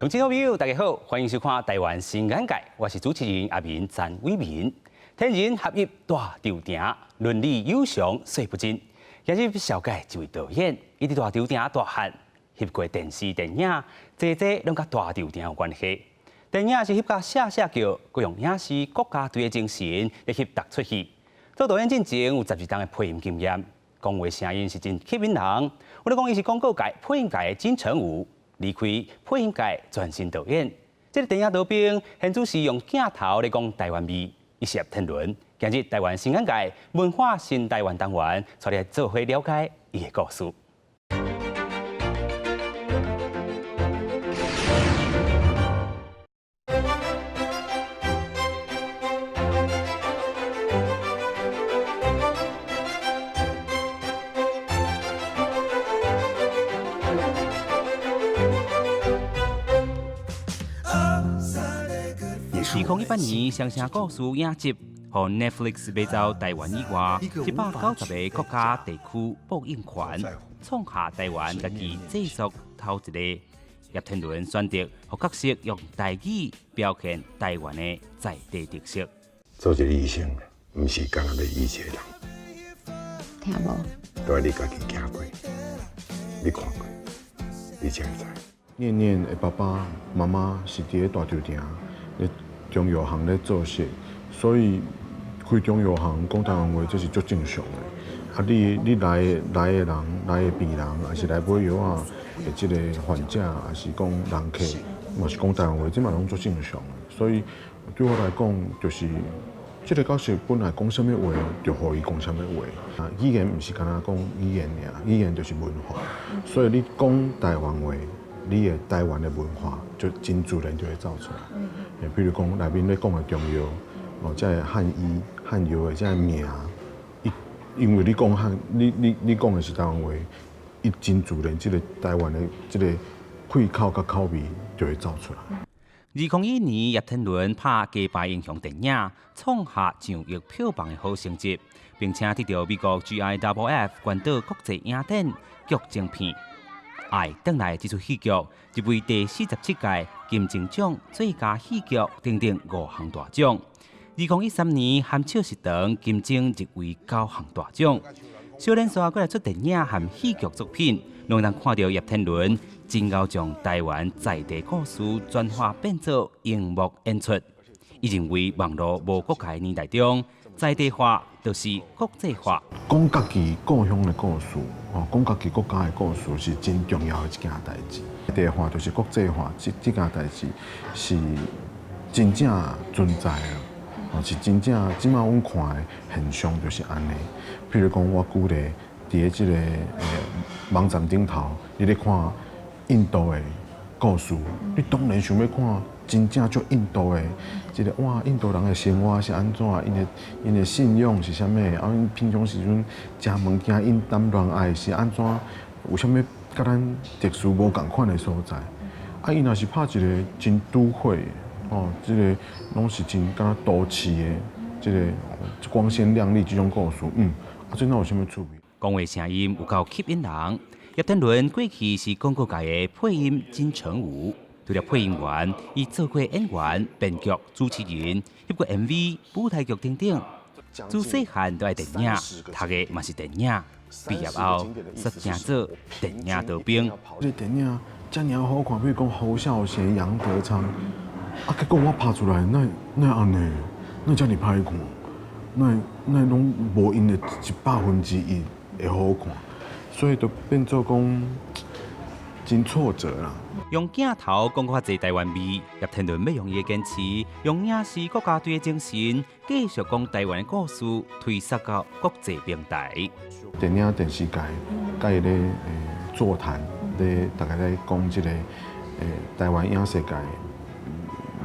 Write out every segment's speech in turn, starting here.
同志好朋友，大家好，欢迎收看《台湾新眼界》，我是主持人阿明詹伟民。天人合一大场顶，伦理有常说不尽。今日小介一位导演，伊伫大场顶大汉，翕过电视电影，侪拢甲大场顶有关系。电影是翕甲下桥，佮用影视国家队的精神来翕踏出去。做导演进前有12档的配音经验，讲话声音是真吸引人。我咧讲伊是广告界、配音界的金城武。离开配音界，专心导演。这个电影导兵，现主是用镜头来讲台湾味，一涉天伦。今日台湾新眼界文化新台湾单元，带来做伙了解伊的故事。2018年上城故事影集，和 Netflix 买走台湾以外190个国家地区播映权，创下台湾家己制作头一个。叶天伦选择和角色用台语表现台湾的在地特色。做一个医生，唔是干那要医一个人。听无？都要你家己行过，你看过，你才会知。念念的爸爸妈妈是伫咧大场顶咧中药行咧做事，所以开中药行讲台湾话，这是足正常的。啊，你来的人、来的病人，还是来买药啊的这个患者，还是讲人客，嘛是讲台湾话，这嘛拢足正常的。所以对我来讲，就是这个角色本来讲什么话，就互伊讲什么话。啊，语言唔是干那讲语言尔，语言就是文化。所以你讲台湾话。你的台湾的文化就真自然就会走出来。比如讲内面咧讲的中药，哦，即个汉医、汉药的即个名，因为你讲你讲的是台湾话，伊真自然，即个台湾的即个气口甲口味就会走出来。2021年，叶天伦拍《鸡排英雄》电影，创下上亿票房的好成绩，并且得到美国 GIFF 关岛国际影展剧情片。爱转来这出戏剧，入围第47届金钟奖最佳戏剧等等5项大奖。2013年含笑食堂金钟入围9项大奖。少年stra过来出电影和戏剧作品，拢能看到叶天伦真够将台湾在地故事转化变作荧幕演出。伊认为网络无国界年代中，在地化就是国际化。讲家己故乡的故事，讲家己国家的故事是真重要的一件代志。在地化就是国际化，这件代志是真正存在的，是真正即马阮看的现象就是安尼。譬如讲，我举例，伫咧即个网站顶头，你咧看印度的故事，你当然想要看。真正足印度的，即个哇，印度人的生活是安怎？因的信仰是啥物？啊，因平常时阵食物件，因谈恋爱是安怎？有啥物甲咱特殊无共款的所在？啊，伊若是拍一个真都会哦，即个拢是真敢若都市的，即个光鲜亮丽这种故事，啊，这哪有啥物趣味？讲话声音有够吸引人。叶天伦过去是广告界的配音金城武。除了配音员，伊做过演员、编剧、主持人，翕过 MV、舞台剧等等。自细汉都爱电影，读的嘛是电影。毕业后，率先做电影导兵。这电影遮尔好看，比如讲侯孝贤、杨德昌，啊，结果我拍出来，那安尼，那遮尔歹看，那拢无因的100%会好看，所以就变做讲真挫折啦。用镜头讲较侪台湾味，叶天伦要用伊的坚持，用影视国家队的精神，继续讲台湾的故事，推送到国际平台。电影电视界，甲伊咧座谈，咧大家咧讲即个台湾影视界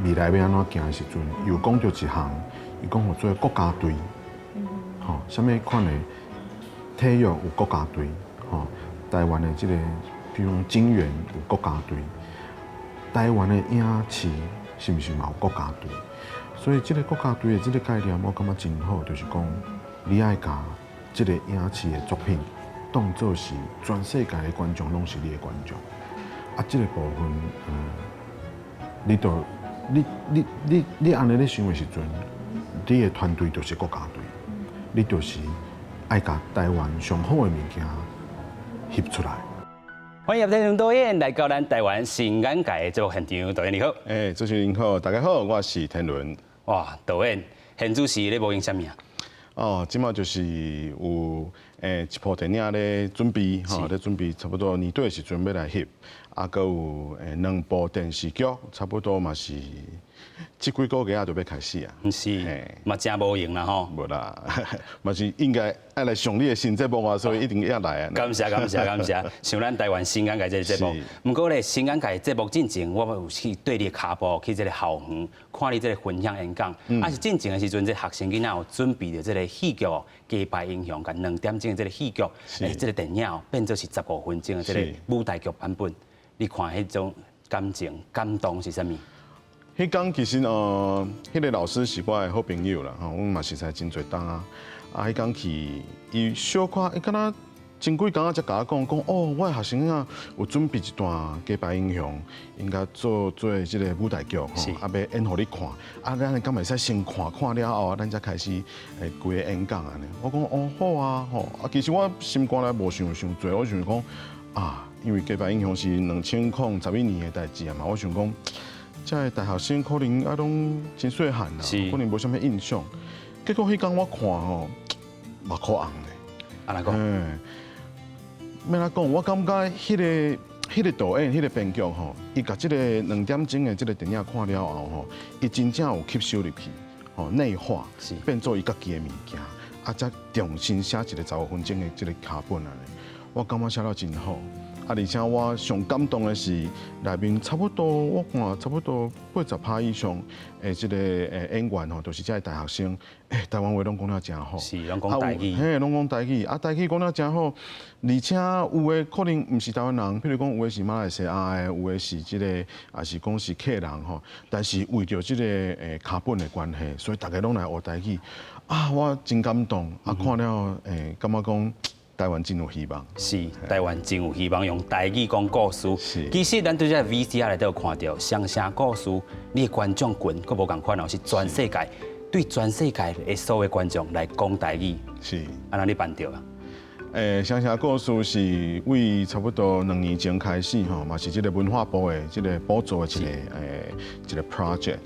未来要安怎行的时阵，又讲到一项，伊讲互做国家队，吼，啥物款的体育有国家队，吼，台湾的即个。比如讲金源有国家队，台湾的影视是毋是嘛有国家队？所以这个国家队的这个概念，我感觉真好，就是讲你爱甲这个影视的作品当作是全世界的观众拢是你的观众，啊，这个部分你安尼咧想的时阵，你的团队就是国家队，你就是爱甲台湾上好的物件翕出来。欢迎听众导演来到咱台湾新眼界的节目现场，导演你好。主持人好，大家好，我是天伦。哇，导演，现主是咧播映啥物啊？哦，即马就是有一部电影咧准备，咧准备差不多年底的时阵要来翕，啊，佮有2部电视剧，差不多嘛是这几个月啊就要开始啊。毋是，嘛真无用啦吼。无啦，嘛是应该爱来上你的新节目啊，所以一定要来啊。感谢。像咱台湾新眼界这个节目，不过咧新眼界节目进前，我有去对你的骹步去这个校园看你这个分享演讲，是进前的时阵，这学生囡仔有准备着这个戏剧哦，击败英雄，甲2点钟的这个戏剧，这个电影变做是15分钟的这个舞台剧版本，你看迄种感情感动是啥物？迄天其实迄个老师是我的好朋友啦，我们嘛是才真侪档啊。迄天去，伊小可，伊敢若前几工才甲我讲，哦，我的学生啊有准备一段《击败英雄》，应该做即个舞台剧吼，要演互你看。咱敢袂使先看了后，咱才开始规个演讲安尼。我讲好啊，其实我心肝内无想多，我想讲因为《击败英雄》是2011年的代志啊嘛，我想讲。这个大学生可能拢真细汉啦，可能无啥物印象。结果迄天我看目眶红嘞。安怎讲？要哪讲？我感觉迄个导演、迄个编剧伊甲即个2点钟的即个电影看了后伊真正有吸收入去，内化，变做伊家己的物件，才重新写一个15分钟的即个脚本安尼。我感觉写了真好。而且我上感动的是，内面差不多我看差不多80%以上的这个演员都是这大学生，台湾话拢讲了真好，是拢讲台语，拢讲台语，台语讲了真好，而且有的可能唔是台湾人，譬如讲有的是马来西亚的，有的是这个也是讲是客人但是为着这个卡本的关系，所以大家拢来学台语，我真感动，看了感觉讲。台湾真有希望，是台湾真有希望用台语讲故事。其实咱对这 VCR 内底有看到双声故事，你的观众群佫无共款是全世界对全世界的所有观众来讲台语。是，安那你办到啊？双声故事是为差不多2年前开始嘛是这个文化部的这个补助的一个 project。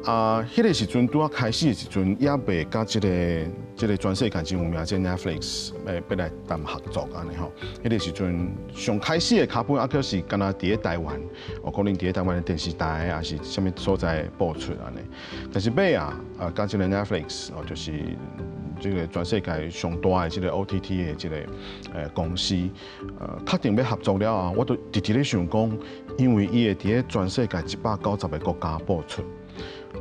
迄个时阵拄开始的时阵，也未甲这个全世界真有名，即 Netflix 要来谈合作安尼迄个时阵上开始的脚本，可是敢若伫咧台湾，可能伫咧台湾的电视台，还是啥物所在播出安尼。但是尾甲这个 Netflix 就是这个全世界上大的这个 OTT 的这个公司，确定要合作了我都直直咧想讲，因为伊会伫咧全世界190个国家播出。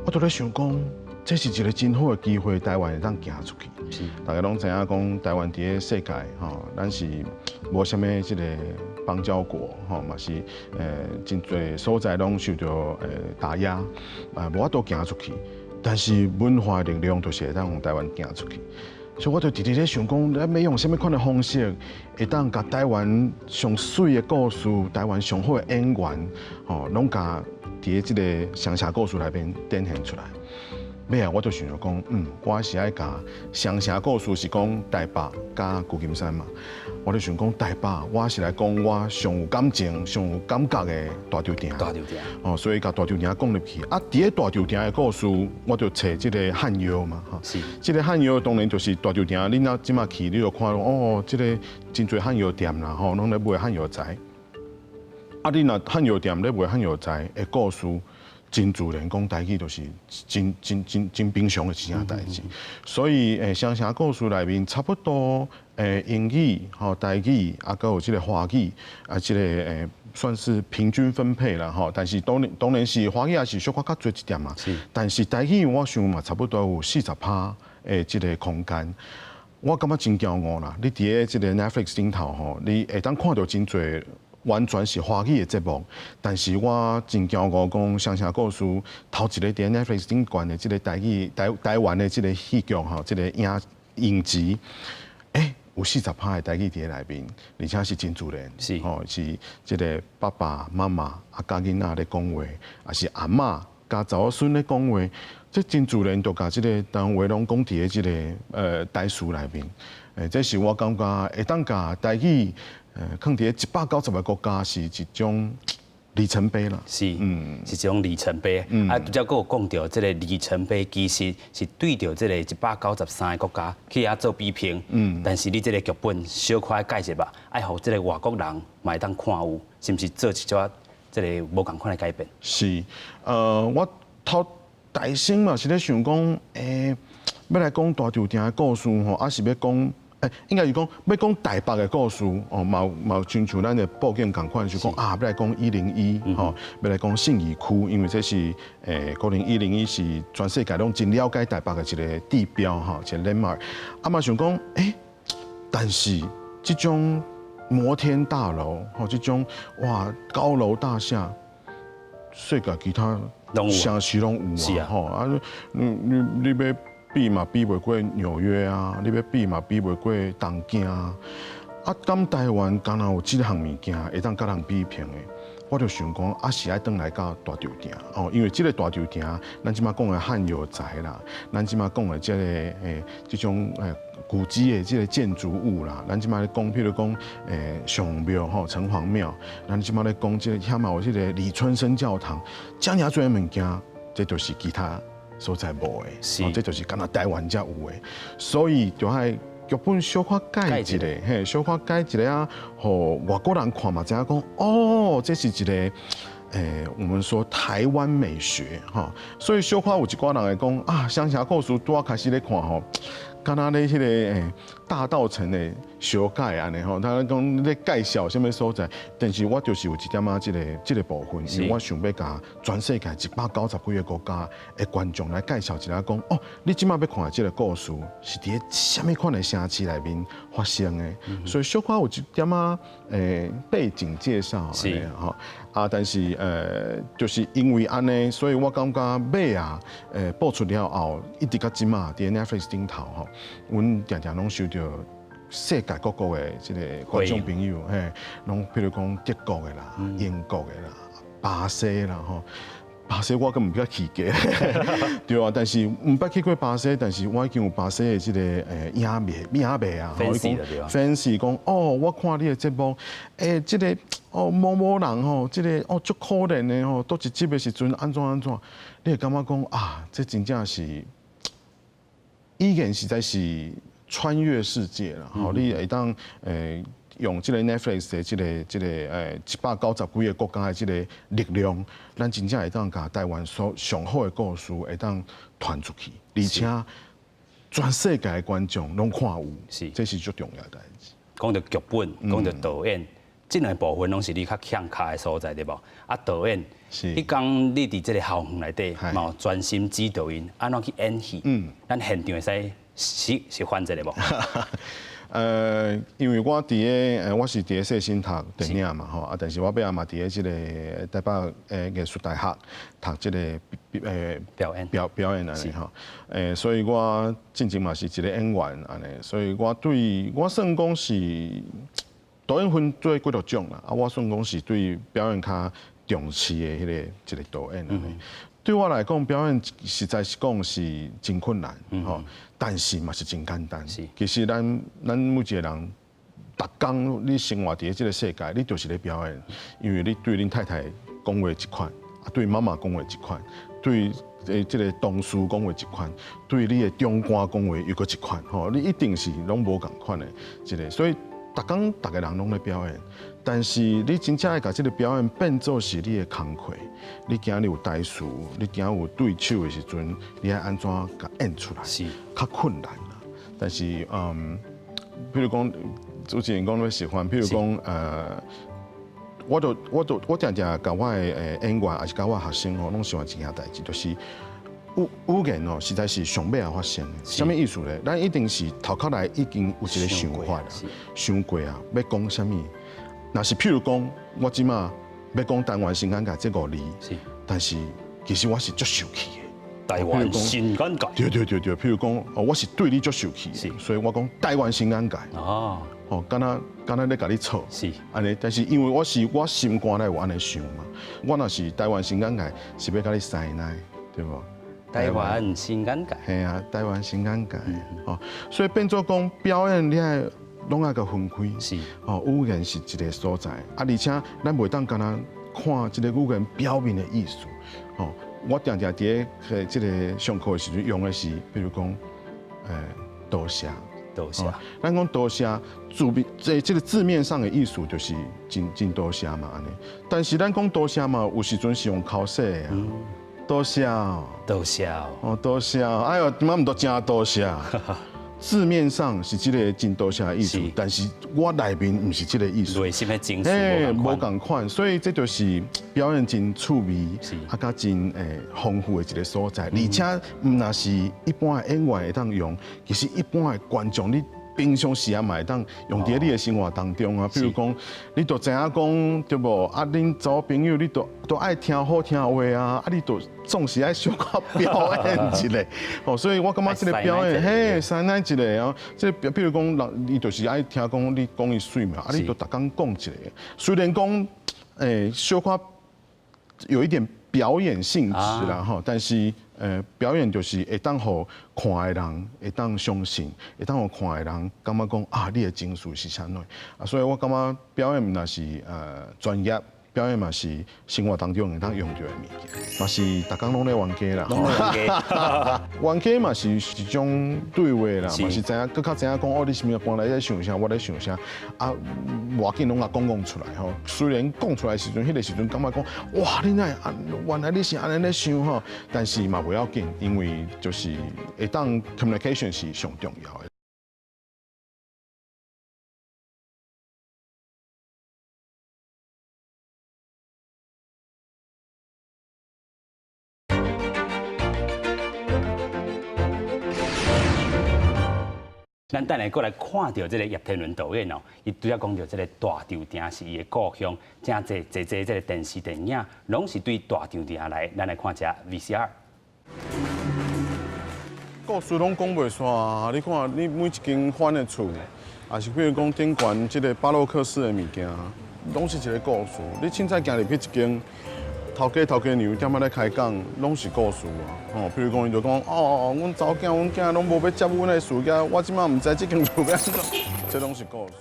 我都咧想讲，这是一个真好的机会，台湾会当行出去。大家拢知影讲，台湾伫咧世界咱是无啥物即个邦交国嘛是真侪所在拢受到打压，无法度行出去。但是文化力量就是会当用台湾行出去。所以我就直直咧想讲，咱要用什么款的方式，会当甲台湾上水的故事、台湾上好的演员，拢甲伫即个双声故事内面展现出来。尾我就想着讲，我是爱甲双声故事是讲台北甲旧金山嘛。我就想讲台北，我是来讲我上有感情、上有感觉的大稻埕。所以甲大稻埕讲入去。伫咧大稻埕的故事，我就找即个汉药嘛，是。即个汉药当然就是大稻埕，你若即马去，你就看到即个真侪汉药店啦，拢咧卖汉药材。你若汉药店咧卖汉药材的故事。真自然讲台语就是真平常的一件代志，所以双声故事内面差不多英语、台语还有这个华语这个算是平均分配啦但是当然是华语也是小可较多一点嘛，但是台语我想嘛差不多有40%的这个空间。我感觉真骄傲啦！你伫咧这个 Netflix 顶头你会当看到真侪。完全是华语的节目，但是我真骄傲讲双声故事头一个伫 Netflix 顶管的这个台湾的这个戏剧这个影集，有40%的台语伫内面，而且是真自然，是是即个爸爸妈妈啊甲囡仔咧讲话，啊是阿嬷甲查某孙咧讲话，这真自然就甲即个台湾话拢讲伫咧即个台词内面，这是我感觉会当甲台语放伫190个国家是一种里程碑啦。是，是一种里程碑。啊，拄则佫有讲到，即个里程碑其实是对着即个193个国家去遐做比拼。但是你即个剧本小可解释吧，爱互即个外国人嘛会当看有，是毋是做一撮即个无共款的改变？是，我头大心嘛是咧想讲，要来讲大稻埕的故事吼，还是要讲。应该是讲要讲台北的故事哦，嘛亲像咱的报警共款，就讲要来讲101吼，要来讲信义区，因为这是可能101是全世界拢真了解台北的一个地标哈，一个 landmark。嘛想讲但是这种摩天大楼吼，这种哇高楼大厦，世界其他城市拢有啊吼啊，你要。比嘛比袂过纽约啊，你要比嘛比袂过东京啊。敢台湾敢若有这项物件会当甲人比拼的，我就想讲，是爱转来到大稻埕哦，因为这个大稻埕，咱即马讲的汉药材啦，咱即马讲的这个这种古迹的这个建筑物啦，咱即马咧讲，譬如讲上庙吼城隍庙，咱即马咧讲这个遐嘛有这个李春生教堂，这样多物件，这就是其他。所在无的，这就是敢若台湾才有的，所以就爱剧本小可改一下，嘿，小可改一下啊，互外国人看嘛，知影讲哦，这是一个我们说台湾美学哈，所以小可有一寡人会讲啊，乡下故事拄啊开始咧看吼。敢若咧迄个大稻埕的小改安尼吼，他讲咧介绍什么所在，但是我就是有一点仔这个部分，因为我想要甲全世界190几个国家的观众来介绍一下，讲哦，你即马要看的这个故事是伫咧什么款的城市内面发生的，所以小可有一点仔背景介绍安尼吼。但是就是因为安尼，所以我感觉尾啊，播出了后，一直到即马伫 Netflix 顶头吼，阮常常拢收到世界各国的即个观众朋友，拢譬如讲德国的啦、英国的啦、巴西啦吼。巴西我根本不捌去过，对啊，但是唔捌去过巴西，但是我已经有巴西的这个影迷啊，吼，伊讲 fans 讲哦，我看你的节目，这个某人吼，这个足可怜的吼，倒一集的时阵安怎，你会感觉讲啊，这真正是，已经实在是穿越世界了，吼，你会当用这个 Netflix 的这个190几个国家的这个力量，咱真正会当甲台湾所上好的故事会当传出去，而且全世界的观众拢看有，这是最重要的代志。讲到剧本，讲到导演，这两部分拢是你较强卡的所在，对无？导演，你讲你伫这个校园内底，嘛专心指导因安怎去演戏，咱现场会使反这个无？因为我伫个我是伫个细心读电影嘛吼，但是我尾仔嘛伫个即个台北艺术大学读即个表演安尼吼，所以我真正嘛是一个演员安尼，所以我算讲是导演分做几多种啦，我算讲是对表演较重视的迄个一个导演安尼。对我来讲，表演实在是讲是真困难吼，但是嘛是真简单。其实咱每一个人，逐工你生活伫即个世界，你就是咧表演，因为你对恁太太讲话一款，对妈妈讲话一款，对即个同事讲话一款，对你的长官讲话又搁一款吼，你一定是拢无共款的即个，所以逐工逐个人拢咧表演。但是你真正要把这个表演变做是你的工课，你今日有台词，你今日有对手的时阵，你要安怎甲演出来，较困难啦。但是比如讲主持人讲你喜欢，譬如讲我常常甲我的演员，还是甲我学生吼，拢喜欢一件代志，就是语言哦，实在是上尾啊发生的。什么意思咧？咱一定是头壳内已经有一个想法啦，想过啊，要讲什么。若是譬如讲，我即马要讲台湾新感界这5字，但是其实我是足受气的，台湾新眼界。对，譬如讲，哦，我是对你足受气是的，所以我讲台湾新眼界。哦，哦，敢若咧甲你吵，是安尼，但是因为我心肝内有安尼想嘛，我若是台湾新眼界，是要甲你塞奶，对无？台湾新眼界。系啊，台湾新眼界，哦，所以变做讲表演，你爱拢爱个分开，是哦，语言是一个所在，而且咱袂当干那看即个语言表面的意思，哦，我常常伫个即个上课的时阵用的是，比如讲，多谢。多谢。咱讲多谢，字面这个字面上的意思就是真多谢嘛安尼。但是咱讲多谢嘛，有时阵是用口说的啊。多谢哦，多谢哦多谢，哎呦，点解唔都真多谢？字面上是这个真多谢的意思，但是我内面唔是这个意思。内心的情绪无共款，所以这就是表演真趣味，甲真丰富的一个所在。而且唔那是一般的演员会当用，其实一般的观众你平常时啊嘛会当用伫你的生活当中啊，比如讲，你都知影讲对无？啊，恁做朋友你都爱听好听话啊，啊，你都总是爱小可表演一下。哦，所以我感觉这个表演，嘿，三奶一个啊，这比如讲，人伊就是爱听讲你讲伊水嘛，啊，你都逐工讲一个。虽然讲，小可有一点表演性质啦哈，但是表演就是会当互看的人会当相信，会当互看的人感觉讲啊，你的情绪是啥物啊，所以我感觉表演若是专业。表演嘛是生活当中会当用到的物件，嘛是逐工拢咧冤家啦，冤家嘛是一种对话啦，嘛是知影，更较知影讲哦，你是物搬来在想啥，我在想啥，啊，外景拢啊讲出来吼。虽然讲出来时阵，迄个时阵感觉讲哇，你奈原来你是安尼咧想吼，但是嘛不要紧，因为就是会当 communication 是上重要的。咱等下过来看到这个叶天伦导演哦，伊拄则讲到这个大稻埕是伊的故乡，真侪这个电视电影，拢是对大稻埕来，咱来看一下 VCR。故事拢讲袂煞啊！你看，你每一间翻的厝，也是比如讲顶悬即个巴洛克式的物件，拢是一个故事。你凊彩行入去一间。头家娘点仔咧开讲，拢是故事啊！吼，比如讲，伊就讲哦，阮查某囝、阮囝拢无要接阮的事业，我即马唔知即间厝要安怎，这拢是故事。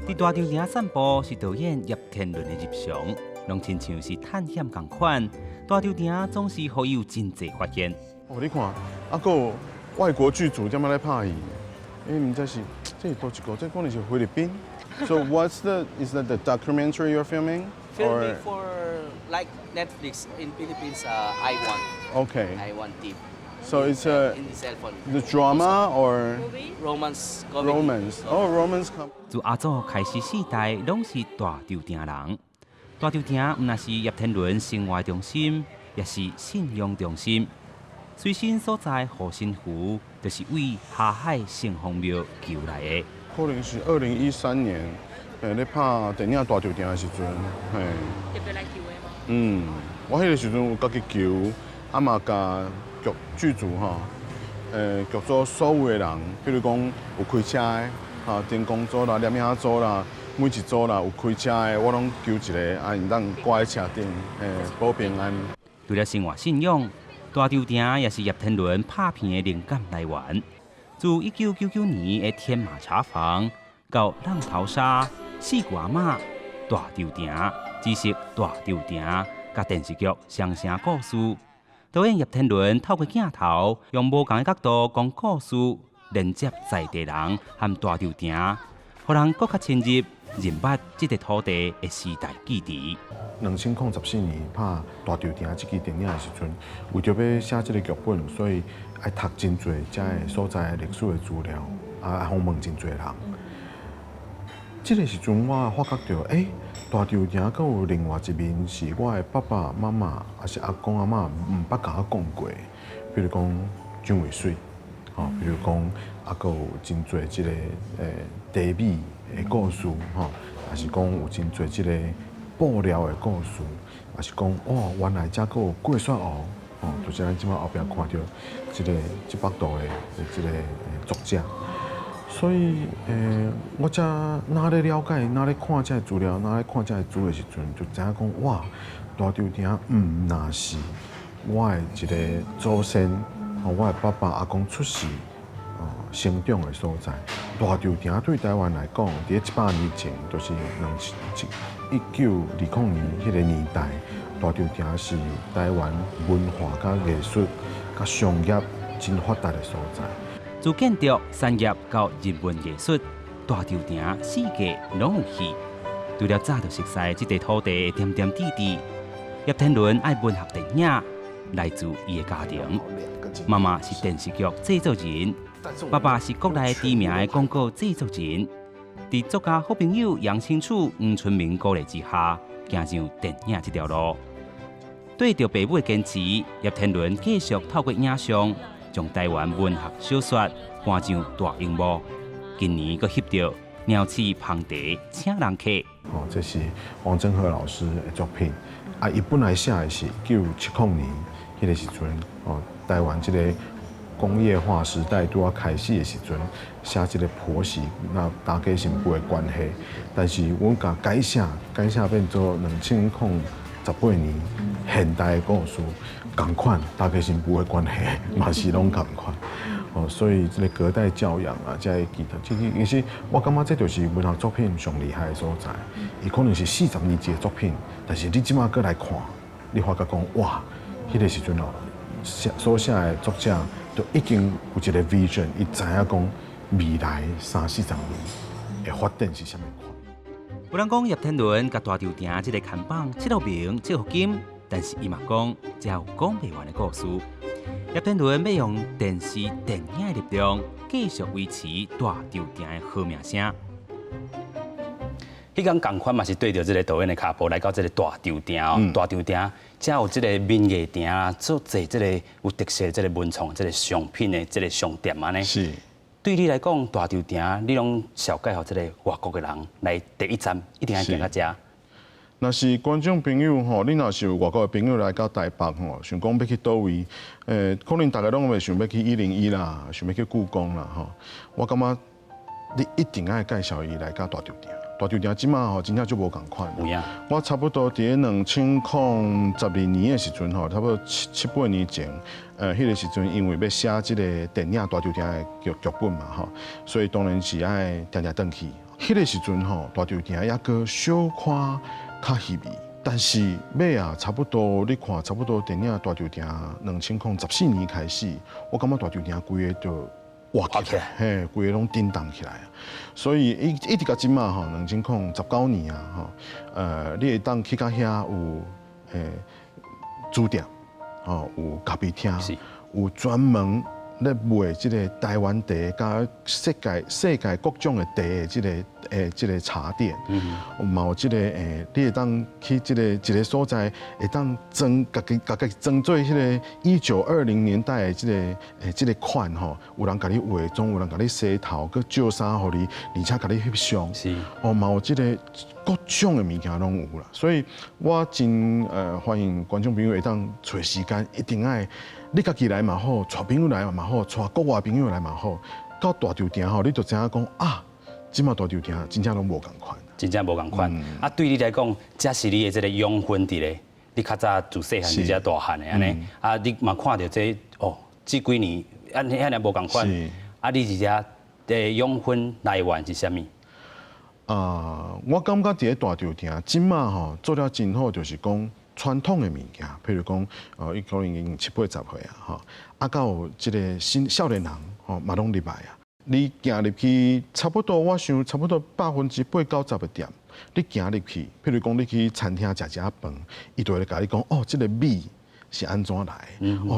伫大稻埕散步是导演叶天伦的日常，拢亲像是探险共款。大稻埕总是好有真侪发现。哦，你看，啊个外国剧组点仔咧拍戏，唔知是这是倒一个，这可能是菲律宾。So is that the documentary you're filming? Filming for like Netflix in Philippines, I1. Okay. I1 team. So it's in the cell phone. the drama or Romance comedy. romance? Oh, romance comedy. 自阿祖开始世代，拢是大稻埕人。大稻埕唔但是叶天伦生活中心，也是信仰中心。随身所在护身符，就是为下海城隍庙求来的。可能是2013年，咧拍电影《大稻埕》的时阵，嘿。特别来求的吗？我迄个时阵有家己求，啊嘛甲剧组吼，剧组所有的人，比如讲有开车的，哈，电工组啦、摄影组啦，每一组啦有开车的，我拢求一个，啊，因当挂在车顶，保平安。除了生活信仰，大稻埕也是叶天伦拍片的灵感来源。自1999年的《天马茶房》到《浪淘沙》《四姑阿嬷》《大稻埕》，只是大稻埕，甲电视剧双城故事。导演叶天伦透过镜头，用无同的角度讲故事，连接在地人和大稻埕，互人更较深入认捌这个土地的时代记忆。2014年拍《大稻埕》这支电影的时阵，为着要写这个剧本，所以爱读真侪遮个所在历史的资料，啊，访问真侪人。这个时阵，我发觉到，大稻埕阁有另外一面是我的爸爸妈妈，还是阿公阿嬷唔捌甲我讲过，比如讲蒋渭水，吼，比如讲啊，阁有真侪即个地米的故事，吼，还是讲有真侪即个布料的故事，还是讲哦，原来遮阁有过雪湖，就是咱即摆后壁看到这幅图的这个作者。所以，我才哪咧了解，哪咧看这资料，哪咧看这资的时阵，就知影讲哇，大稻埕那是我的一个祖先，我的爸爸阿公出世。生长的所在，大稻埕对台湾来讲，伫100年前，就是1920年迄个年代，大稻埕是台湾文化、甲艺术、甲商业真发达的所在。自建筑、产业到人文艺术，大稻埕四界拢有去。除了早就熟悉这块土地的点点滴滴，叶天伦爱文学电影，来自伊的家庭。妈妈是电视剧制作人。爸爸是国内知名的广告制作人，在作家好朋友杨清楚、黄春明鼓励之下，走上电影这条路。对着父母的坚持，叶天伦继续透过影像，将台湾文学小说搬上大荧幕。今年佫翕到《鸟翅旁地请人客》。这是王正和老师的作品。伊本来写的是1970年迄个时阵，台湾这个。工业化时代拄要开始的时阵，写这个婆媳那大家新妇的关系，但是阮甲改写变做2018年现代的故事，同款大家新妇的关系嘛是拢同款。所以这个隔代教养啊，这其他，其实我感觉这就是文学作品上厉害的所在。伊可能是40年前的作品，但是你即马过来看，你发觉讲哇，迄个时阵所写的作者。就已经有一个 vision， 伊知影讲未来30-40年的发展是啥物款。有人讲叶天伦甲大稻埕这个看板切到名切到金，但是伊嘛讲这有讲不完的故事。叶天伦要用电视、电影的力量，继续维持大稻埕的好名声。迄天同款嘛是对着这个导演的脚步来到这个大稻埕哦，大稻埕才有这个民艺埕啊，做侪这个有特色的这个文创、这个商品的这个商店嘛呢。是。对你来讲，大稻埕你拢绍介互这个外国的人来第一站一定要行到遮。若是观众朋友吼，你若是有外国的朋友来到台北吼，想讲要去倒位，可能大家拢会想要去101啦，想要去故宫啦吼。我感觉你一定要介绍伊来到大稻埕。大稻埕即马吼，真正就无共款。有影。我差不多伫2012年的时阵吼，差不多7-8年前，迄个时阵因为要写即个电影《大稻埕》的剧本嘛吼，所以当然是爱定定转去。迄个时阵吼，大稻埕还阁小可较稀微，但是尾啊，差不多你看，差不多电影《大稻埕》2014年开始，我感觉大稻埕规个就。活起来，嘿，规个拢震动起来啊！所以一直到今嘛吼，2019年啊，你会当去到遐有书店，有咖啡厅，有专门咧卖即个台湾茶甲世界各种的茶的即个茶店，嘛有即个你会当去即个一个所在，会当家己装做迄个1920年代的即个款吼，有人甲你化妆，有人甲你洗头，佮照衫互你，而且甲你翕相，嘛有即个各种的物件拢有啦。所以我真欢迎观众朋友会当找时间，一定爱。你家己来嘛好，带朋友来嘛好，带国外朋友来嘛好。到大稻埕吼，你就知影讲啊，即马大稻埕真正拢无共款。真正无共款。啊，对你来讲，这是你的这个养分伫咧。你较早自细汉就遮大汉的安尼，啊，你嘛看到这这几年遐尔无共款。啊，你是遮的养分来源是啥物？我感觉伫咧大稻埕，即马吼做了真好，就是讲。传统的物件，譬如讲，伊可能已经70-80岁啊，吼，啊，到即个少年人，吼，嘛拢入来啊。你行入去，差不多我想差不多80%-90%的店，你行入去，譬如讲你去餐厅食饭，伊就会甲你讲，即个米是安怎来？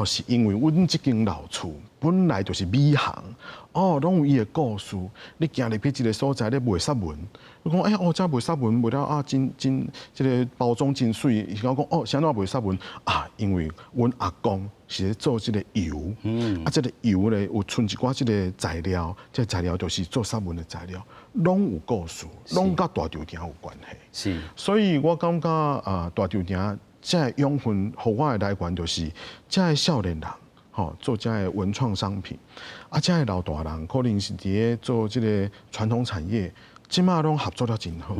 是因为阮即间老厝本来就是米行，拢有伊的故事。你行入去一个所在咧卖纱文，你讲遮卖纱文卖了啊，真即个包装真水。伊讲啥怎卖纱文啊？因为阮阿公是咧做即个油，即个油咧有剩一寡即个材料，即材料就是做纱文的材料，拢有故事，拢甲大稻埕有关系。是，所以我感觉大稻埕。这个养分，互我的来源就是这个少年人，做这个文创商品，啊，这个老大人可能是伫咧做这个传统产业，即马拢合作了真好。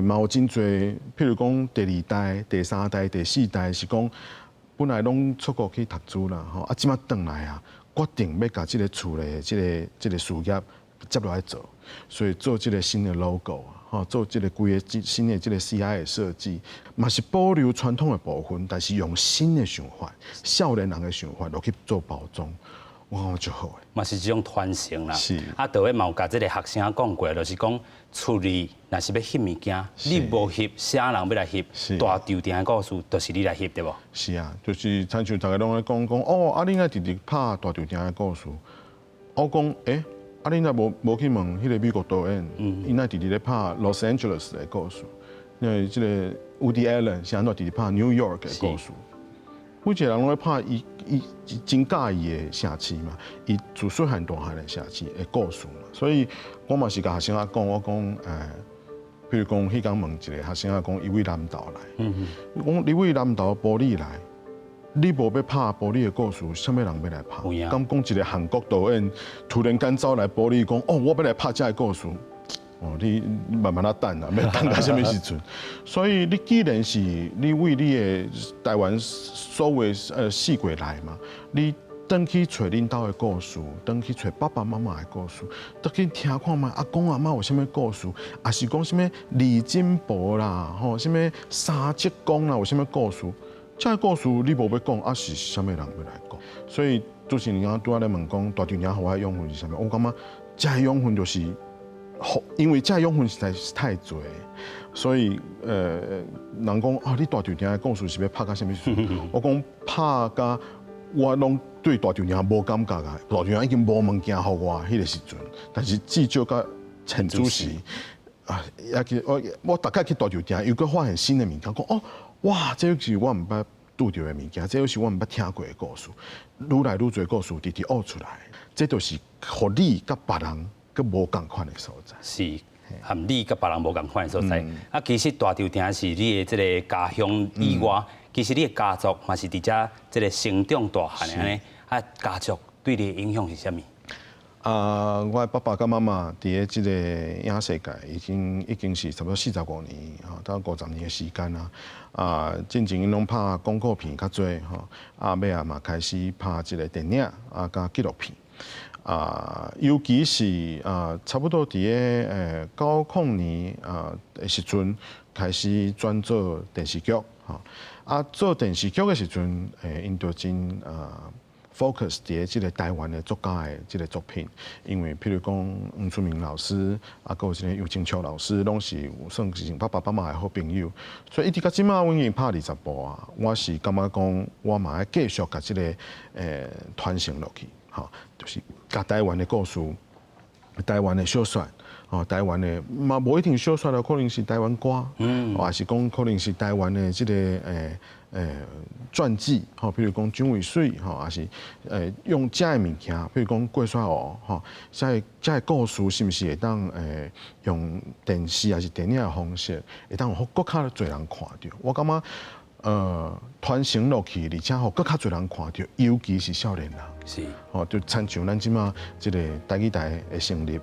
嘛有真侪，譬如讲第2代、第3代、第4代是讲本来拢出国去读书啦，啊，即马转来啊，决定要甲这个厝的这个事业接落来做，所以做这个新的 logo 啊，做这个规个新的这个 CI 的设计，嘛是保留传统的部分，但是用新的想法、少年人的想法落去做包装，我感觉就好诶。嘛是一种传承啦。是。啊，倒位嘛有甲这个学生讲过，就是讲处理若是要翕物件，你无翕，啥人要来翕？大稻埕的故事，就是你来翕对无？是啊，就是亲像大家拢咧讲哦，啊，你爱直直拍大稻埕的故事，我讲啊，你若无去问迄个美国导演，伊那直直咧拍 Los Angeles 的故事，因为即个 Woody Allen 是安怎直直拍 New York 的故事。每一个人拢咧拍伊真介意的城市嘛，伊自细汉大汉的城市的故事嘛，所以我嘛是甲学生仔讲，我讲比如讲迄天问一个学生仔讲，伊为南投来，讲你为南投玻璃来。你无要拍玻璃的故事，什么人要来拍？敢讲一个韩国导演突然间走来玻璃讲，哦，我要来拍这个故事。哦，你慢慢等啊，要等到什么时阵？所以你既然是你为你的台湾所有四国来嘛，你回去找恁兜的故事，回去找爸爸妈妈的故事，回去听看嘛，阿公阿妈有啥物故事，也是讲什么李金博啦，什么三节公啦，有啥物故事？这个故事你无要讲，是啥物人要来讲？所以主持人刚拄仔咧问讲，大稻埕互我的养分是啥物？我感觉这个养分就是，因为这个养分实在是太多，所以人讲啊，你大稻埕的故事是要拍到啥物时阵？我讲拍甲我拢对大稻埕无感觉啊，大稻埕已经无物件互我迄个时阵，但是至少甲陈主席啊，也去我大概去大稻埕，又搁发现新的物件，讲哦。哇，这又是我唔捌拄到的物件，这又是我唔捌听过的故事，愈来愈多故事直直学出来，这就是互你甲别人佮无共款的所在。是，和你甲别人无共款的所在。啊，其实大稻埕是你的这个家乡以外，其实你的家族嘛是伫遮这个成长大汉的安尼。啊，家族对你的影响是啥物？我的爸爸跟妈妈伫咧即个影世界已经是差不多45年，到50年的时间啦。进前因拢拍广告片较多，尾啊嘛开始拍即个电影甲纪录片。尤其是差不多伫咧90年的时阵开始转做电视剧，做电视剧的时阵，因就真focus 伫即个台湾的作家的即个作品，因为譬如讲黄春明老师，还有即个尤清秋老师，拢是算是爸爸妈妈的好朋友，所以一直到即马我已经拍20部啊，我是感觉讲我嘛要继续甲即个传承落去，就是甲台湾的故事、台湾的小说。台湾的嘛无一定小说了，可能是台湾歌，还是讲可能是台湾的即个传记，比如讲蒋渭水，还是用这个物件，比如讲过山河，这个故事是毋是会当用电视还是电影的方式，会当互更较侪人看到？我感觉传承落去，而且互更较侪人看到，尤其是少年人。是，就亲像咱即马即个台语台的成立，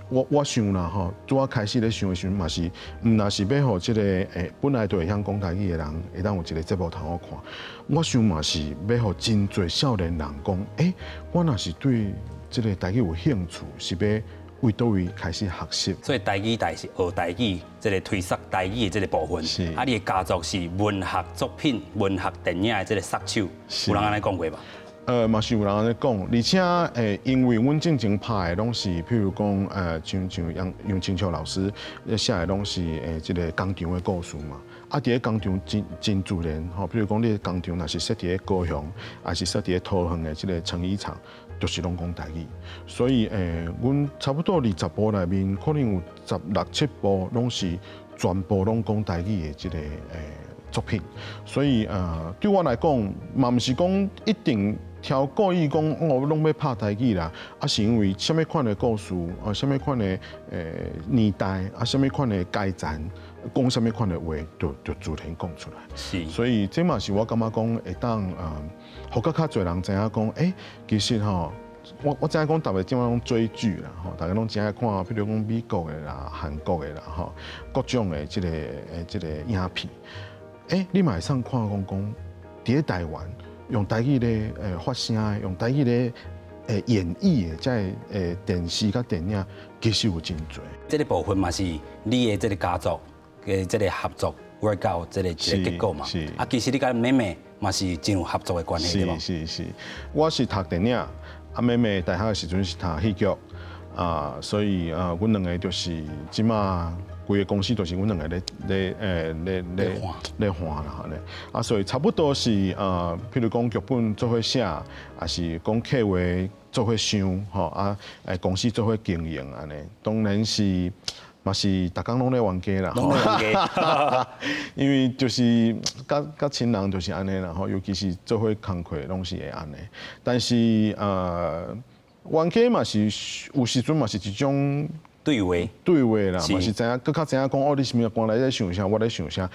我想啦拄仔开始咧想的时阵嘛是，若是要互即个本来就会晓讲台语的人，会当有一个节目通好看。我想嘛是要互真侪少年人讲，我若是对即个台语有兴趣，是要为倒位开始学习。所以台语台是学台语，即个推广台语的即个部分。是。你的家族是文学作品、文学电影的即个杀手，有人安尼讲过吧？嘛是有人安尼讲，而且因为阮进前拍的拢是，譬如讲像杨清秋老师写的拢是即个工厂的故事嘛。伫咧工厂真自然譬如讲你工厂若是设伫咧高雄，还是设伫咧桃园的即个成衣厂，就是拢讲台语。所以阮差不多20部内面，可能有16、17部拢是全部拢讲台语的即个作品。所以对我来讲，嘛毋是讲一定。故意讲我拢要拍台语啦，是因为什么款的故事，什么款的年代，什么款的阶层，讲什么款的话，就自然讲出来。是，所以这嘛是我感觉讲会当互较侪人知影讲，其实吼。我知影讲，大家即摆拢追剧啦，吼，大家拢真爱看，比如讲美国的啦、韩国的啦，吼，各种的即个影片。你嘛会上看讲，伫台湾用台语咧发声的，用台语咧演绎的，即电视甲电影，其实有真多。这个部分嘛是你的这个家族的这个合作 work out 这个结果嘛。是。其实你甲妹妹嘛是真有合作的关系，对吧？是，我是读电影。妹妹大学的时阵是读戏剧，所以阮两个就是即马规个公司都是阮两个咧换啦，安尼。所以差不多是譬如讲剧本做伙写，也是讲客户做伙想，公司做伙经营安尼。当然是嘛是逐工拢咧冤家啦，拢咧冤家，因为就是甲亲人就是安尼啦，尤其是做伙工课拢是会安尼。但是冤家嘛是有时阵嘛是一种对话啦，嘛是知影，更较知影讲你是物官来在想啥，我在想啥，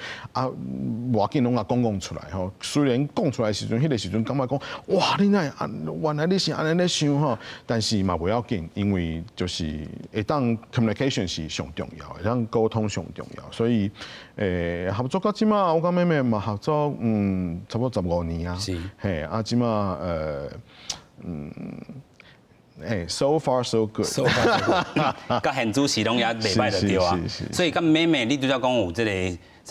无要紧拢讲出来吼。虽然讲出来时阵，迄个时阵感觉讲，哇，你那原来你是安尼咧想吼，但是嘛不要紧，因为就是会当 communication 是上重要，会当沟通上重要，所以合作到即马，我甲妹妹嘛合作差不多15年啊，是，即马so far so good。甲现主持拢也袂歹就对啊。所以甲妹妹，你拄则讲有这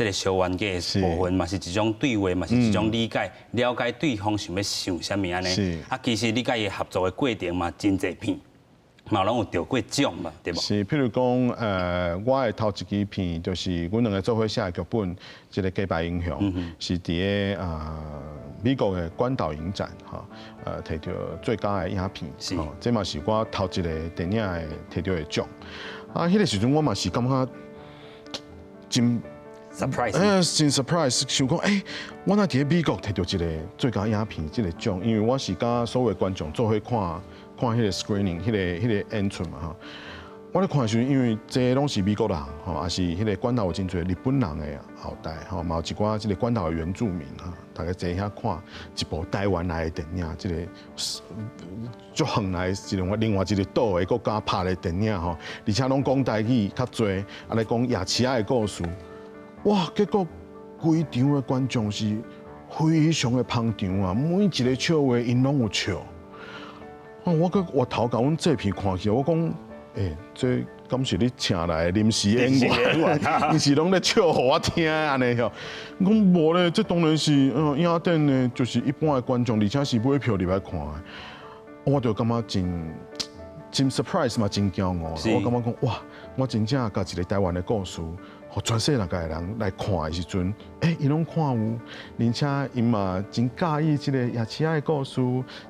个小冤家的部分嘛，是一种对话，嘛是一种理解、了解对方想要想啥物安尼。其实你甲伊合作的过程嘛，真侪片，嘛拢有得过奖嘛，对无？是，譬如讲，我的头一支片就是阮两个做伙写的剧本，一个《假白英雄》，是伫个美国的关岛影展摕到最佳的影片，这嘛是我头一个电影的摕到的奖。迄个时阵我嘛是感觉真 surprise， 真 surprise， 想讲我那伫美国摕到一个最佳影片这个奖，因为我是甲所有的观众做伙看迄个 screening， 迄个 entry 嘛我咧看的时候，因为这拢是美国人也是迄个关岛有真侪日本人的后代嘛有一寡即个关岛的原住民大家坐遐看一部台湾来的电影，即个足远来另外一个岛的国家拍的电影而且拢讲台语较侪，来讲亚齐亚的故事，哇！结果规场的观众是非常的捧场啊，每一个笑话因拢有笑。我头甲阮这片看起，我讲。这敢是你请来临时演员，伊是拢咧笑互我听安尼吼。我讲无咧，这当然是影展呢，就是一般的观众，而且是买票入来看的。我就感觉真 surprise 嘛，真骄傲。我感觉讲哇，我真正甲一个台湾的故事，互全世界的人来看的时阵，伊拢看有，而且因嘛真介意这个亚齐亚的故事，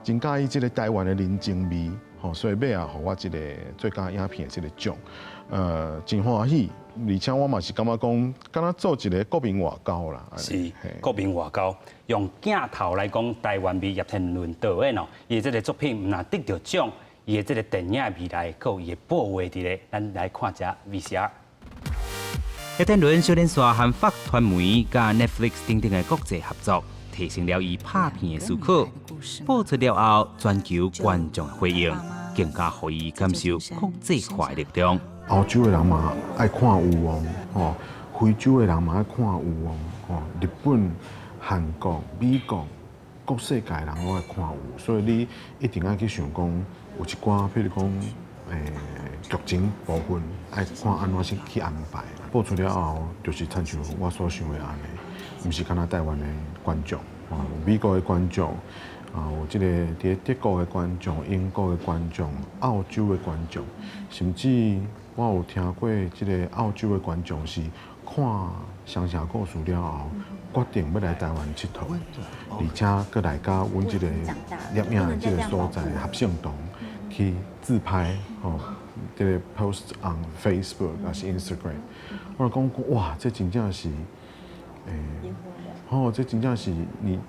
真介意这个台湾的人情味。所以尾啊，互我一个最佳影片的这个奖，真欢喜。而且我嘛是感觉讲，敢若做一个国民外交啦。是国民外交，用镜头来讲，台湾味叶天伦导演伊的这个作品唔但得到奖，伊的这个电影未来，佮伊的保卫伫咧，咱来看一下 VCR。叶天伦小年线和法传媒加 Netflix 等等的国际合作。提升了伊拍片的思考，播出了后，全球观众的回应，更加予伊感受国际化的力量。欧洲的人嘛爱看有哦，非洲的人嘛爱看有哦，日本、韩国、美国，各世界人拢爱看有，所以你一定要去想讲，有一寡譬如讲，剧情部分爱看安怎去安排。播出了后，就是亲像我所想的安尼，毋是干那台湾的观众，有美国的观众，有即个伫德国的观众、英国的观众、澳洲的观众，甚至我有听过即个澳洲的观众是看《乡下故事》了后，决定要来台湾佚佗，而且佮来甲阮即个摄影的即个所在合唱团去自拍，即个 post on Facebook 还是 Instagram， 我就讲哇，这真正是，这真正是你，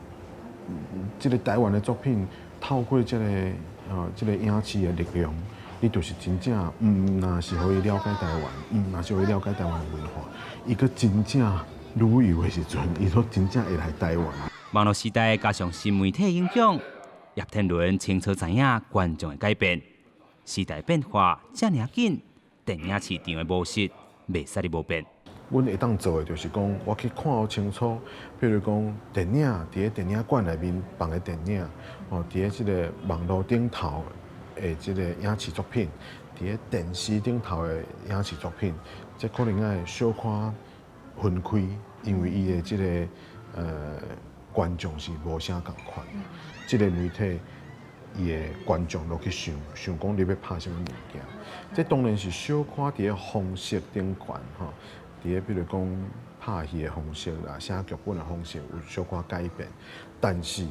即个台湾的作品透过即个影视的力量，你就是真正若是可以了解台湾，若是可以了解台湾的文化，伊个真正旅游的时阵，伊都真正会来台湾。网络时代加上新媒体影响，叶天伦清楚知影观众的改变，时代变化这么紧，电影市场的模式袂使哩无变。阮会当做的就是讲，我去看好清楚，比如讲电影伫咧电影馆内面放的电影，伫咧即个网络顶头的即个影视作品，伫咧电视顶头的影视作品，这可能要小可分开，因为伊的即个观众是无啥共款，即个媒体伊的观众落去想讲你要拍什么物件，这当然是小可伫咧方式顶悬吼。伫咧，比如讲拍戏的方式啦、写剧本的方式有小可改变，但是，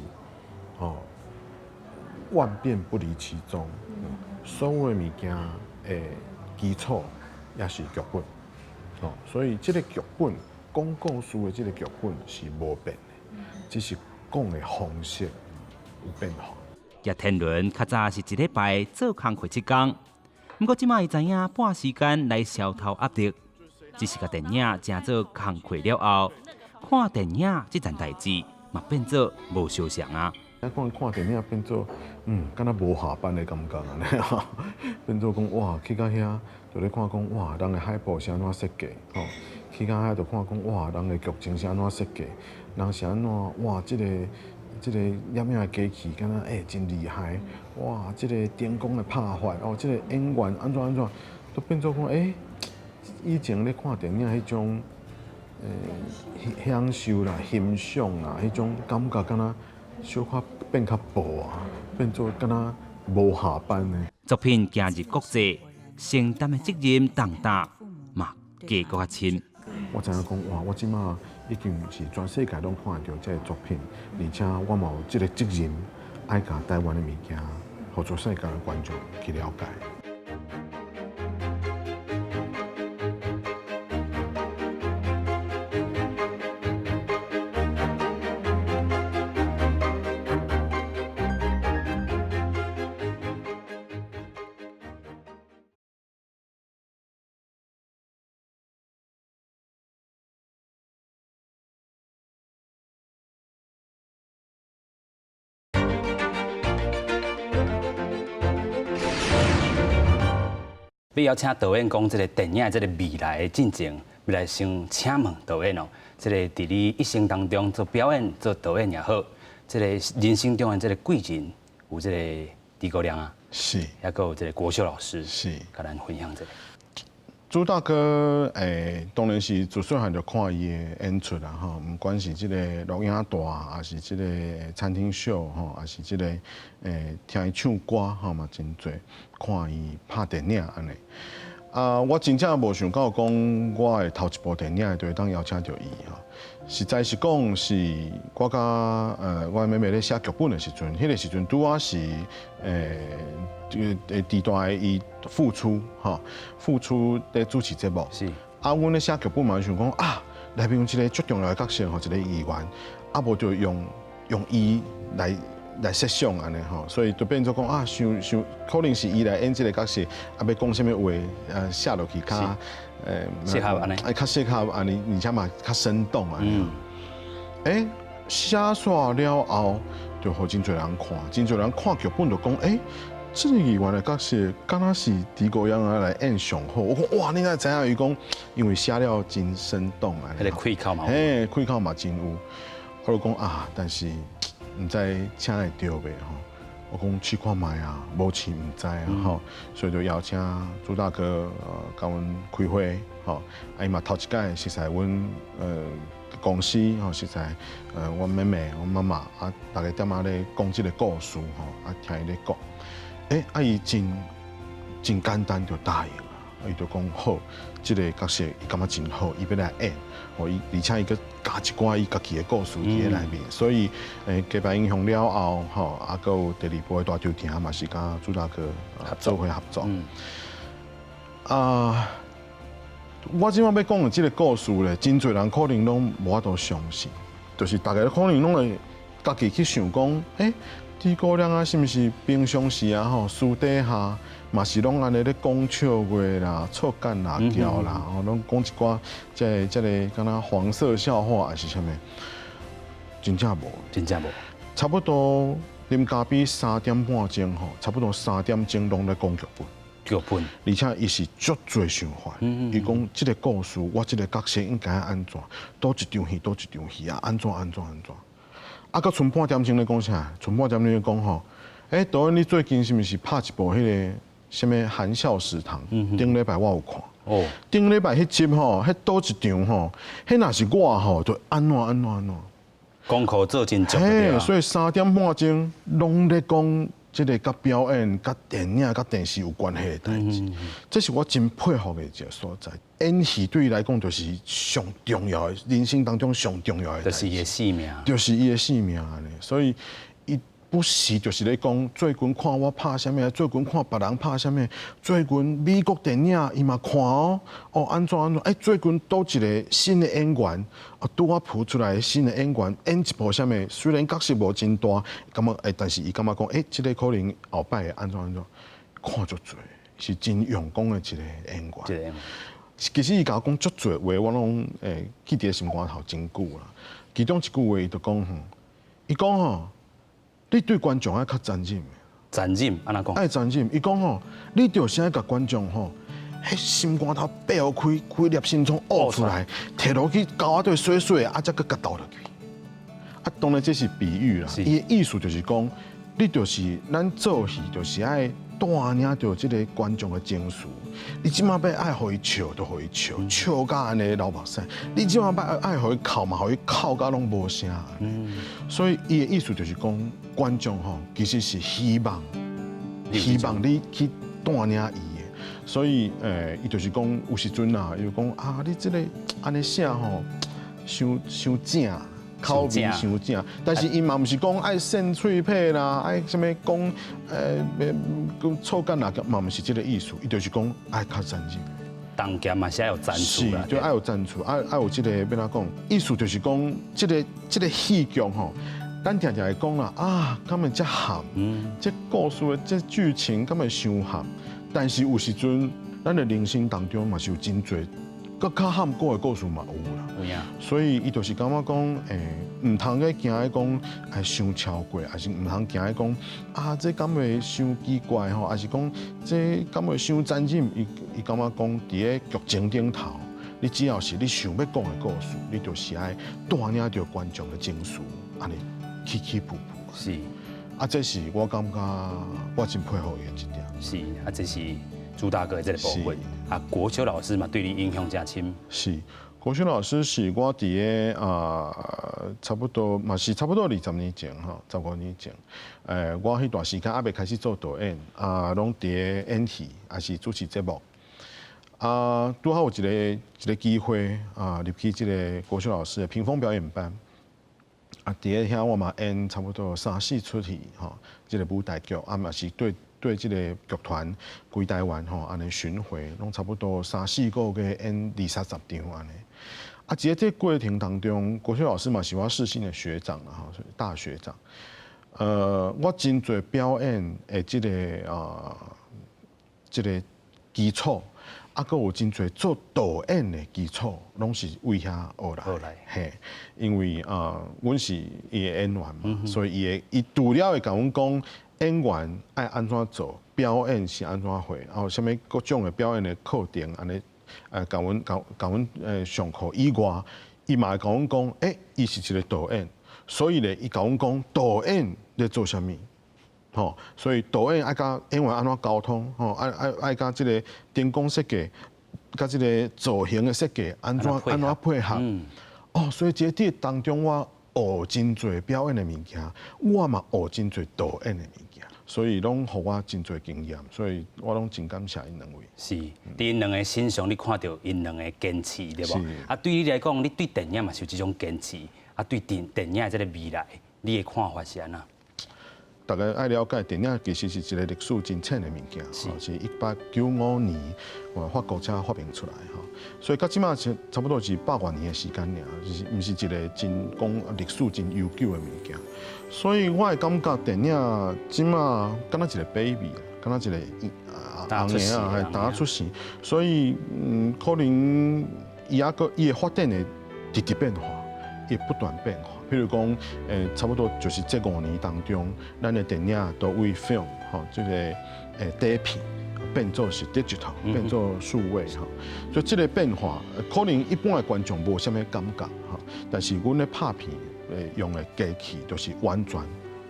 万变不离其宗。所有的物件的基础也是剧本，所以这个剧本讲故事的这个剧本是无变的，只是讲的方式有变化。叶天伦较早是一礼拜做工课7天，不过即摆伊知影半时间来消透压力。只是甲电影正做工课了后，看电影这件代志嘛变做无相像啊。看电影变做敢若无下班的感觉安尼吼，变做讲哇去到遐就咧看讲哇人的海报是安怎设计吼，去到遐就看讲哇人的剧情是安怎设计，人是安怎哇这个摄影的机器敢若真厉害，哇这个灯光的拍法这个演员安怎，都变做讲以前咧看电影迄种享受啦、欣赏啦，迄种感觉敢若小可变较薄啊，变做敢若无下班的。作品行入国际，承担的责任重大，嘛加搁较深。我知影讲哇，我即马已经是全世界拢看到这个作品，而且我嘛有这个责任，爱甲台湾的物件，互全世界的观众去了解。要邀请导演讲这个电影这个未来的进程，未来先请问导演哦，这个伫你一生当中做表演、做导演也好，这个人生中的这个贵人有这个诸葛亮啊，是，还有这个国秀老师，是，甲咱分享这个。朱大哥，当然是自细汉就看伊的演出啦，吼，不管是这个录影带，还是这个餐厅秀，吼，还是这个听伊唱歌，吼嘛真多，看伊拍电影安尼。我真正无想到讲，我的头一部电影就会当邀请到伊吼。实在是讲是我甲我妹妹咧写剧本的时阵，迄个时阵拄啊是地段伊付出咧主持节目。是。阮咧写剧本嘛想讲内面有一个最重要的角色吼，一个议员，无就用伊来设想安尼吼，所以就变做讲想可能是伊来演这个角色，要讲什么话写落去较适合安尼，较适合安尼，而且嘛较生动安尼。写煞了后，就互真侪人看，真侪人看剧本就讲这个议员的角色，敢若是诸葛亮来演上好。我讲哇，你哪知影？伊讲因为写了真生动安尼。迄个开口嘛，开口嘛真有。我就讲但是唔知请会到袂吼。我讲试看卖无试唔知吼，所以就邀请朱大哥甲阮开会吼，伊嘛头一届熟悉阮公司吼，熟悉阮妹妹、阮妈妈大家点仔咧讲即个故事吼，听伊咧讲。伊真简单就答应了，伊就讲好，这个角色伊感觉真好，伊要来演，伊而且伊佮加一寡伊家己的故事伫咧内面，所以加白英雄了后，佮有第二部的大抽埕嘛是甲朱大哥做伙合作。我即摆要讲的这个故事咧，真侪人可能拢无法度相信，就是大家可能拢会家己去想讲，诸葛亮啊，是毋是平常时啊吼，私底下嘛是拢安尼咧讲笑话啦、臭干辣椒啦，吼，拢讲一寡即个敢若黄色笑话还是啥物？真正无，真正无。差不多啉咖啡3点半钟吼，差不多3点钟拢咧讲剧本。剧本，而且伊是足侪想法，伊讲即个故事，我即个角色应该安怎，倒一场戏，倒一场戏啊，安怎。啊，佮剩半点钟咧讲啥？剩半点钟咧讲吼，导演你最近是毋是拍一部迄个什么《含笑食堂》？顶礼拜我有看。哦，顶礼拜迄集吼，迄倒一场吼，迄若是我吼，就安怎。功课做真足对所以3点半钟拢咧讲。即个甲表演、甲电影、甲电视有关系的代志，这是我真佩服的一个所在。演戏对伊来讲，就是上重要的，人生当中上重要的代志。就是伊的性命。就是伊的性命安尼，所以伊不时就是咧讲，最近看我拍啥物，最近看别人拍啥物，最近美国电影伊嘛看哦，安怎，最近倒一个新的演员，拄我浮出来的新的演员演一部啥物，虽然角色无真大，感觉但是伊感觉讲，即个可能后摆会安怎，看足多，是真用功的一个演员。其实伊甲我讲足多话，我拢记伫心肝头真久啦。其中一句话伊就讲伊讲吼。你对观众爱较残忍，残忍安怎讲？爱残忍。伊讲吼，你着先甲观众吼，迄心肝头背后开粒心肠挖出来，摕落去胶仔底水，啊，再搁甲倒落去。啊，当然这是比喻啦。伊的意思就是讲，你就是咱做戏，就是爱带领着即个观众的情绪。你即马要爱互伊笑，就互伊笑甲安尼流目屎。你即马要爱互伊哭嘛，互伊哭甲拢无声。所以伊的意思就是讲，观众吼其实是希望你去带领伊的。所以伊就是讲有时阵啊，伊就讲啊，你即个安尼写吼，伤正。口味伤正，但是伊嘛毋是讲爱扇脆皮啦，爱什么讲臭干辣椒嘛，毋是这个意思，伊就是讲爱较残忍。当家嘛是要有赞助啦，对，爱有赞助，爱有这个要哪讲？意思就是讲，这个戏剧吼，咱常常会讲啦啊，敢会遮含，这故事的这剧情敢会伤含，但是有时阵咱的人生当中嘛是有真侪。搁较含过的故事嘛有啦，有影。所以伊就是感觉讲，唔通个行喺讲，伤超过，还是唔通行喺讲，啊，这敢会伤奇怪吼，还是讲这敢会伤残忍？伊感觉讲，伫个剧情顶头，你只要是你想要讲的故事，你就是爱带领着观众的情绪，安尼起起伏伏。是。啊，这是我感觉我真佩服伊的一点。是，这是朱大哥的这个部分。国修老师嘛，对你影响真深。是，国修老师是我伫个差不多嘛是差不多20年前哈，15年前。我迄段时间还未开始做导演，拢伫个演戏，也是主持节目。拄好有一个机会入去这个国修老师的屏风表演班。伫个遐我嘛演差不多3、4出戏哈，这个舞台剧嘛是对这个剧团规台湾吼安尼巡回，拢差不多3、4个月演20、30场安尼。在这过程当中，国修老师嘛是我世新的学长啦哈，大学长。我真侪表演的这个基础，搁有真侪做导演的基础，拢是为遐学来。嘿，因为阮是伊的演员嘛，所以伊除了会甲阮讲。演员爱安怎做，表演是安怎会，然后什么各种的表演的课程，安尼教阮上课以外，伊嘛会教阮讲，伊是一个导演，所以咧，伊教阮讲导演咧做啥物，吼，所以导演爱甲演员安怎沟通，吼，爱甲即个灯光设计，甲即个造型的设计安怎配合，所以这当中我学真侪表演的物件，我嘛学真侪导演的物件。所以拢互我真侪经验，所以我拢真感谢因两位。是，伫因两个身上，你看到因两个坚持，对无？对你来讲，你对电影嘛是有这种坚持，对电影的这个未来，你的看法是安怎？大家爱了解，电影其实是一个历史真浅的物件，是1895年法国车发明出来吼，所以到即马是差不多是100多年的时间尔，就是毋是一个真讲历史真悠久的物件。所以我会感觉电影即马敢若一个 baby， 敢若一个红颜啊，还打出世，所以可能伊的发展会直直变化，伊会不断变化。譬如讲，差不多就是这5年当中，咱的电影都为 film 吼，这个底片变做是 digital， 变做数位哈，所以这个变化可能一般的观众无啥物感觉哈，但是阮咧拍片用的机器都是完全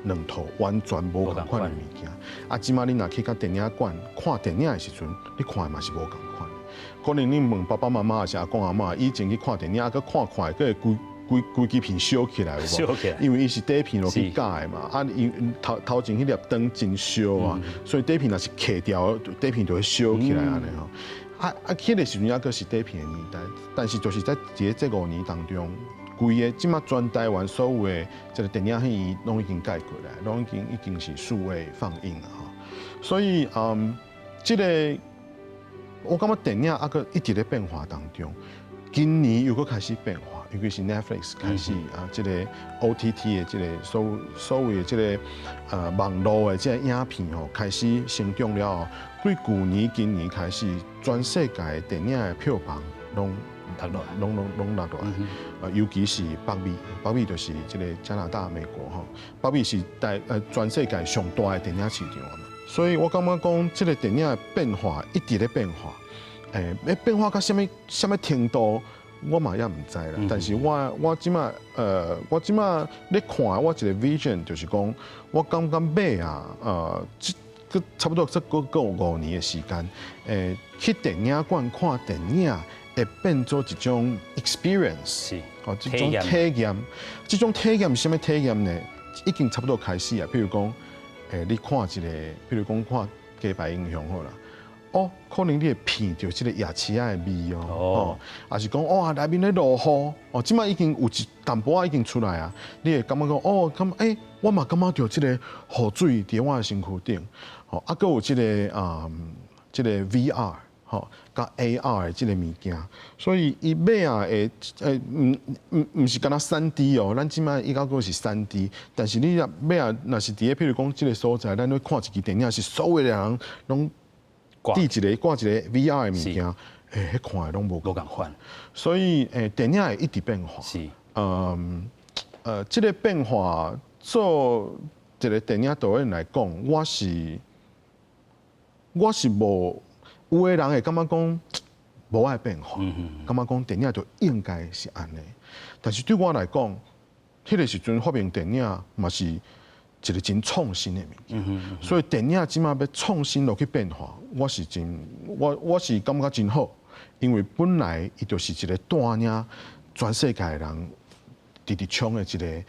两套完全无同款的物件。啊，即马你若去到电影馆看电影的时阵，你看的嘛是无同款的。可能你问爸爸妈妈还是阿公阿嬷，以前去看电影，佮看，佮会规支片烧起来，有无？因为伊是底片落去架的嘛，啊，因头前迄粒灯真烧啊，所以底片若是刻掉，底片就会烧起来安尼吼。迄个时阵抑个是底片的年代，但是就是在这5年当中，规个即马全台湾所有的这个电影院拢已经改过来，拢已经是数位放映了吼。所以这个我感觉电影个一直在变化当中，今年又搁开始变化。尤其是 Netflix 开始这个 OTT 的这个所谓的这个网络的这个影片吼，开始成长了后，对去年、今年开始，全世界电影的票房拢落来，尤其是北美就是这个加拿大、美国吼，北美是全世界上大的电影市场嘛，所以我感觉讲这个电影的变化一直在变化，要变化到什么程度？我嘛也唔知啦，但是我即马咧看我一个 vision 就是讲，我感觉尾啊，差不多这个5年的时间，去电影馆看电影会变做一种 experience， 哦，一种体验。这种体验是什么体验呢？已经差不多开始啊。比如讲，你看一个，比如讲看《鸡排英雄》好啦。哦，可能你会闻到这个夜市仔的味哦，也是讲哇，内面咧落雨哦，即摆已经有一淡薄仔已经出来啊，你会感觉讲哦，我嘛感觉到这个雨水伫我的身躯顶，哦，啊，佮有这个这个 VR 吼，甲 AR 的这个物件，所以伊尾啊毋是干那3D 哦，咱即摆伊到个是3D， 但是你尾啊若是伫譬如讲这个所在，咱要看一支电影，是所有的人拢。挂一个 VR 的物件，迄看的拢无共款，所以电影会一直变化。是，这个变化做一个电影导演来讲，我是无有的人会感觉讲无爱变化，感觉讲电影就应该是安尼。但是对我来讲，迄个时阵发明电影嘛是一个真创新的物件，所以电影即马要创新落去变化，我是感觉真好，因为本来伊就是一个带领全世界的人直冲的一个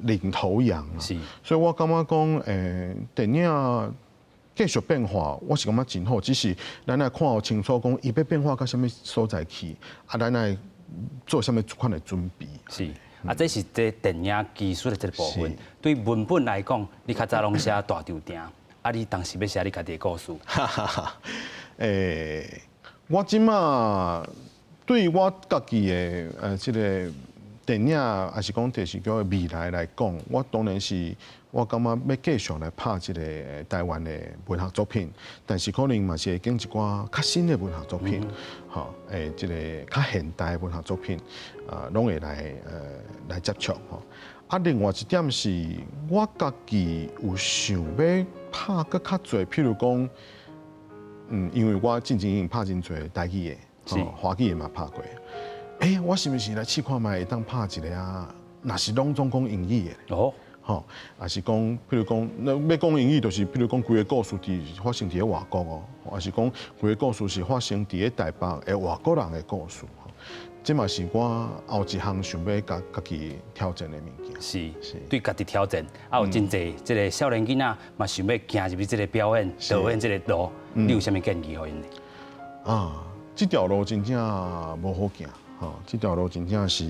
领头羊啊，所以我感觉讲电影继续变化，我是感觉真好，只是咱来看清楚讲伊要变化到什么所在去，咱来做什么款的准备。是。这是这电影技术的这个部分。对文本来讲，你较早拢写大场顶，你当时要写你家己的故事。我即马对我家己的这个电影，还是讲电视剧的未来来讲，我当然是我感觉要继续来拍这个台湾的文学作品，但是可能嘛是会经一寡较新的文学作品，吼，这个较现代的文学作品，拢会来接触吼。另外一点是，我家己有想要拍搁较侪，譬如讲，因为我之前已经拍真侪台语的，华语的嘛拍过。我是不是来试看卖会当拍一个啊？若是拢总讲英语的。哦。吼，也是讲，譬如讲，要讲英语，就是譬如讲，规个故事发生伫外国哦，还是讲，规个故事是发生伫台北的外国人的故事。这嘛是我后一项想要家己挑战的物件。是，对家己挑战，有真侪这个少年囡仔嘛想要行入去这个表演、导演这个路，你有啥物建议给因呢？这条路真正无好行，这条路真正是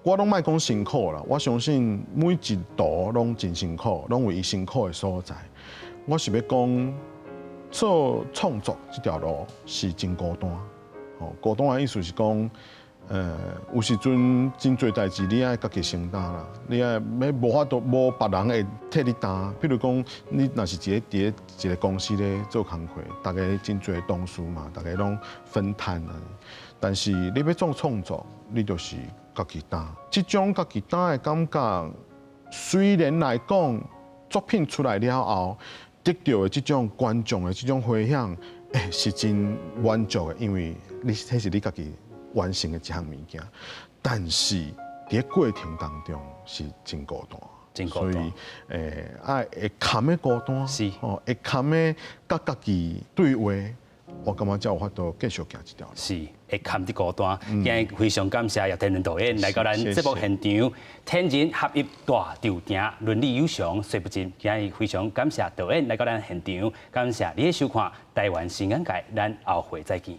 我拢莫讲辛苦啦，我相信每一道拢真辛苦，拢有伊辛苦的所在。我是要讲，做创作这条路是真孤单。孤单的意思是讲，有时阵真侪代志你爱家己承担啦，你爱无法度无别人会替你担。比如讲，你若是伫一个公司咧做工课，大家真侪同事嘛，大家拢分摊啊。但是你要做创作，你就是家己担。这种家己担的感觉，虽然来讲作品出来了后，得到的这种观众的这种回响，是真满足的，因为这是你家己完成的一项物件。但是在过程当中是真孤单。真孤单。所以，会堪的孤单，是会堪的甲家己对话。我感觉才有法度继续行这条路。是，会堪的孤单。今日非常感谢叶天仁导演来到咱节目现场，天人合一大场定，伦理有常说不尽。今日非常感谢导演来到咱现场，感谢你的收看，台湾新眼界，咱后会再见。